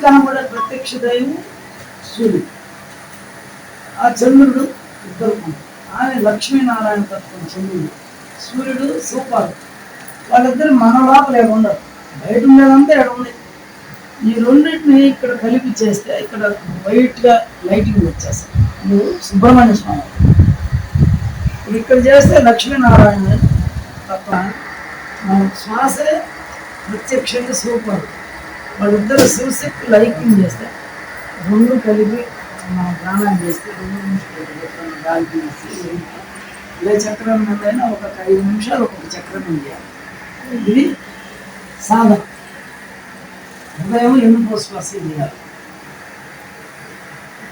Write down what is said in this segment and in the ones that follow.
కనబడే ప్రత్యక్ష దైవం సూర్యుడు, ఆ చంద్రుడు ఇద్దరు. ఆయన లక్ష్మీనారాయణ తత్వం చంద్రుడు, సూర్యుడు సూపర్. వాళ్ళిద్దరు మన లోపల ఉండరు, బయట ఉండేదంతా ఇక్కడ ఉంది. ఈ రెండింటిని ఇక్కడ కలిపి చేస్తే ఇక్కడ వైట్గా లైటింగ్ వచ్చేస్తాయి. ఇది సుబ్రహ్మణ్య స్వామి. ఇప్పుడు ఇక్కడ చేస్తే లక్ష్మీనారాయణ తత్వం, మన శ్వాసే ప్రత్యక్షంగా సూపర్. వాళ్ళిద్దరు శివశక్తి లైకింగ్ చేస్తే రెండు కలిపి మనం ప్రాణాలు చేస్తే 2 నిమిషాలు గాలి తీసి ఏ చక్రం మీదైనా ఒక 5 నిమిషాలు ఒక్కొక్క చక్రం చేయాలి. ఇది సాధన. ఉదయం 8 శ్వాస చేయాలి,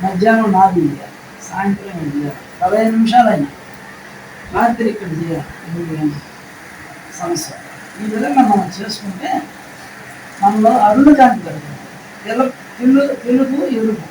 మధ్యాహ్నం 4 చేయాలి, సాయంత్రం 5 చేయాలి, 15 నిమిషాలు అయినా రాత్రి ఇక్కడ చేయాలి 8 గంటలు సంవత్సరం. ఈ విధంగా మనం చేసుకుంటే మనలో అరుణ కాంతి పెరుగుతుంది. తెలుపు ఎరుపు